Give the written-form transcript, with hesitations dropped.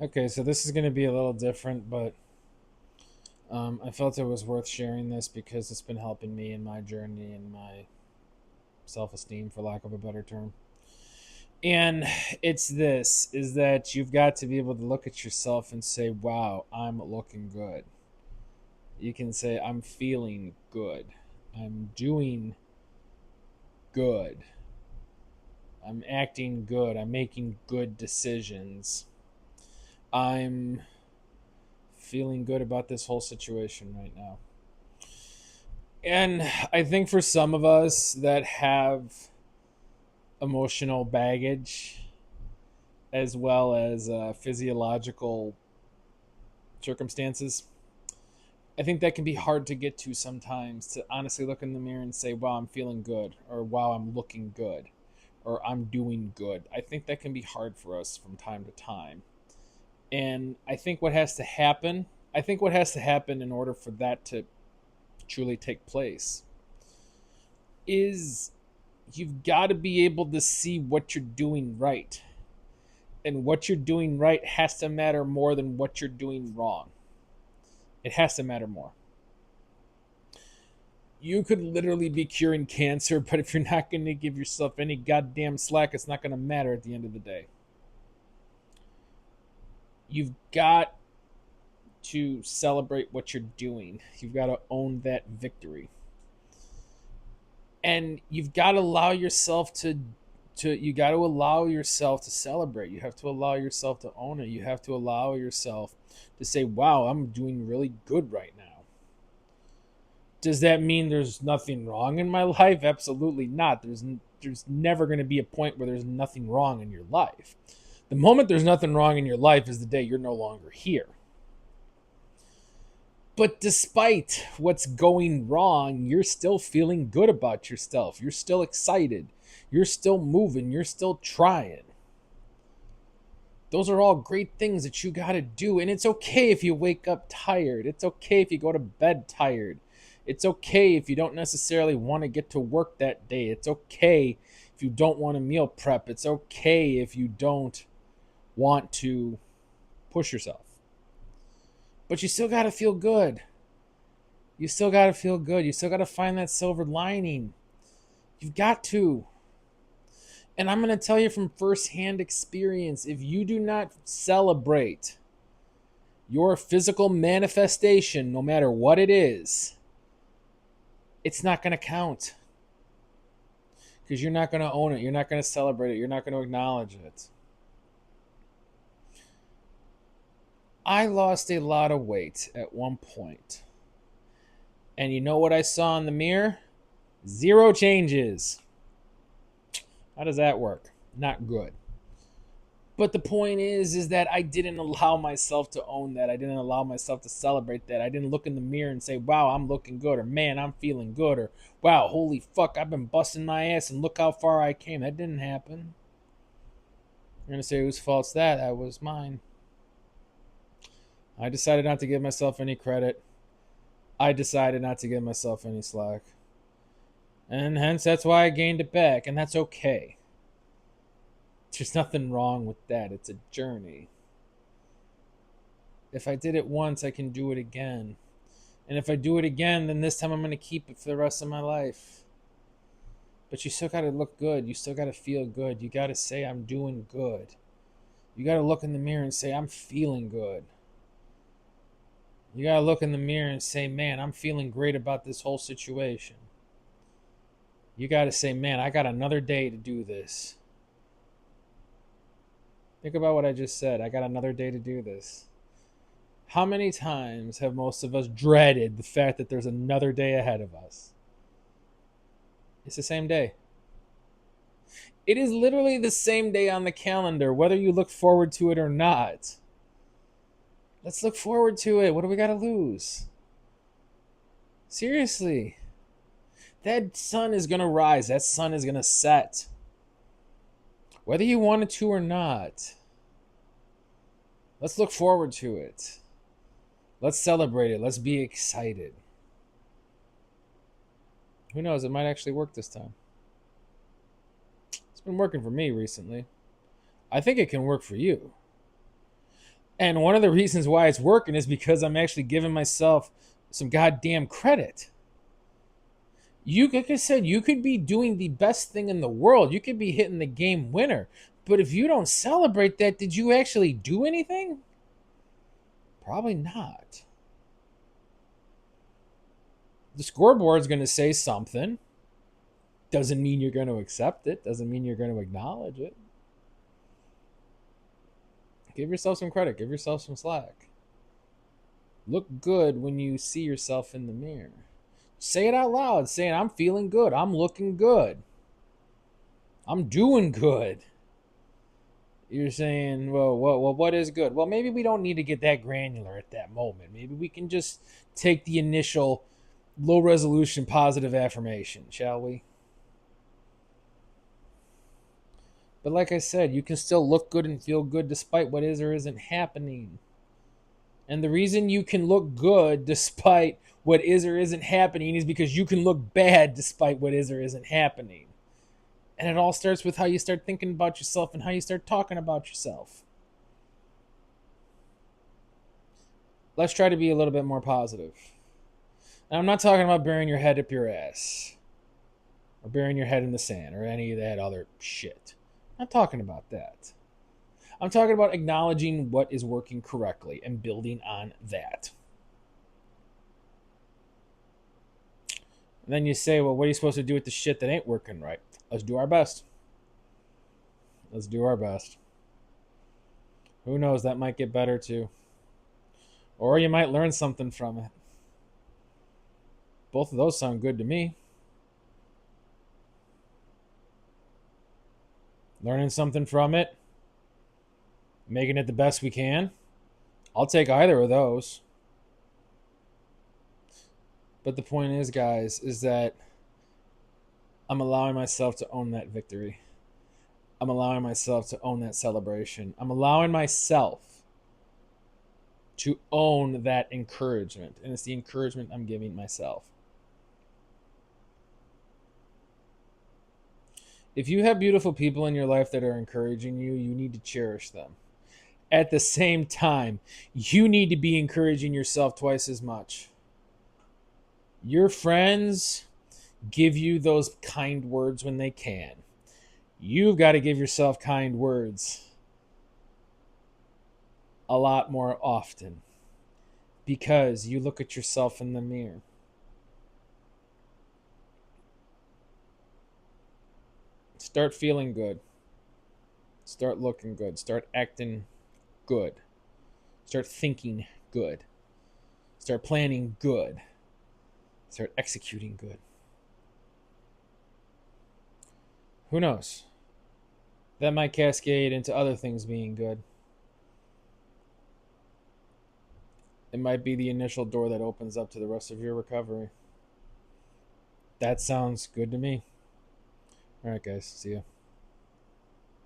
Okay, so this is going to be a little different, but I felt it was worth sharing this because it's been helping me in my journey and my self esteem, for lack of a better term. And it's this is that you've got to be able to look at yourself and say, wow, I'm looking good. You can say, I'm feeling good. I'm doing good. I'm acting good. I'm making good decisions. I'm feeling good about this whole situation right now. And I think for some of us that have emotional baggage as well as physiological circumstances, I think that can be hard to get to sometimes to honestly look in the mirror and say, wow, I'm feeling good, or wow, I'm looking good, or I'm doing good. I think that can be hard for us from time to time. And I think what has to happen in order for that to truly take place is you've got to be able to see what you're doing right. And what you're doing right has to matter more than what you're doing wrong. It has to matter more. You could literally be curing cancer, but if you're not going to give yourself any goddamn slack, it's not going to matter at the end of the day. You've got to celebrate what you're doing. You've got to own that victory. And you've got to allow yourself to you got to allow yourself to celebrate. You have to allow yourself to own it. You have to allow yourself to say, "Wow, I'm doing really good right now." Does that mean there's nothing wrong in my life? Absolutely not. There's never going to be a point where there's nothing wrong in your life. The moment there's nothing wrong in your life is the day you're no longer here. But despite what's going wrong, you're still feeling good about yourself. You're still excited. You're still moving. You're still trying. Those are all great things that you got to do. And it's okay if you wake up tired. It's okay if you go to bed tired. It's okay if you don't necessarily want to get to work that day. It's okay if you don't want to meal prep. It's okay if you don't want to push yourself. But you still got to feel good. You still got to feel good. You still got to find that silver lining. You've got to. And I'm going to tell you from firsthand experience, if you do not celebrate your physical manifestation, no matter what it is, it's not going to count because you're not going to own it. You're not going to celebrate it. You're not going to acknowledge it. I lost a lot of weight at one point. And you know what I saw in the mirror? Zero changes. How does that work? Not good. But the point is that I didn't allow myself to own that. I didn't allow myself to celebrate that. I didn't look in the mirror and say, wow, I'm looking good, or man, I'm feeling good, or wow, holy fuck, I've been busting my ass and look how far I came. That didn't happen. You're gonna say whose fault's that? That was mine. I decided not to give myself any credit. I decided not to give myself any slack. And hence that's why I gained it back, and that's okay. There's nothing wrong with that. It's a journey. If I did it once, I can do it again. And if I do it again, then this time I'm going to keep it for the rest of my life. But you still got to look good. You still got to feel good. You got to say, I'm doing good. You got to look in the mirror and say, I'm feeling good. You got to look in the mirror and say, man, I'm feeling great about this whole situation. You got to say, man, I got another day to do this. Think about what I just said. I got another day to do this. How many times have most of us dreaded the fact that there's another day ahead of us? It's the same day. It is literally the same day on the calendar, whether you look forward to it or not. Let's look forward to it. What do we got to lose? Seriously. That sun is going to rise. That sun is going to set. Whether you wanted to or not. Let's look forward to it. Let's celebrate it. Let's be excited. Who knows? It might actually work this time. It's been working for me recently. I think it can work for you. And one of the reasons why it's working is because I'm actually giving myself some goddamn credit. You, like I said, you could be doing the best thing in the world. You could be hitting the game winner. But if you don't celebrate that, did you actually do anything? Probably not. The scoreboard's going to say something. Doesn't mean you're going to accept it. Doesn't mean you're going to acknowledge it. Give yourself some credit. Give yourself some slack. Look good when you see yourself in the mirror. Say it out loud, saying, I'm feeling good. I'm looking good. I'm doing good. You're saying, well, what is good? Well, maybe we don't need to get that granular at that moment. Maybe we can just take the initial low resolution positive affirmation, shall we? But like I said, you can still look good and feel good despite what is or isn't happening. And the reason you can look good despite what is or isn't happening is because you can look bad despite what is or isn't happening. And it all starts with how you start thinking about yourself and how you start talking about yourself. Let's try to be a little bit more positive. And I'm not talking about burying your head up your ass or burying your head in the sand or any of that other shit. I'm not talking about that. I'm talking about acknowledging what is working correctly and building on that. And then you say, well, what are you supposed to do with the shit that ain't working right? Let's do our best. Let's do our best. Who knows? That might get better too. Or you might learn something from it. Both of those sound good to me. Learning something from it, making it the best we can. I'll take either of those. But the point is, guys, is that I'm allowing myself to own that victory. I'm allowing myself to own that celebration. I'm allowing myself to own that encouragement. And it's the encouragement I'm giving myself. If you have beautiful people in your life that are encouraging you, you need to cherish them. At the same time, you need to be encouraging yourself twice as much. Your friends give you those kind words when they can. You've got to give yourself kind words a lot more often because you look at yourself in the mirror. Start feeling good. Start looking good. Start acting good. Start thinking good. Start planning good. Start executing good. Who knows? That might cascade into other things being good. It might be the initial door that opens up to the rest of your recovery. That sounds good to me. All right, guys. See ya.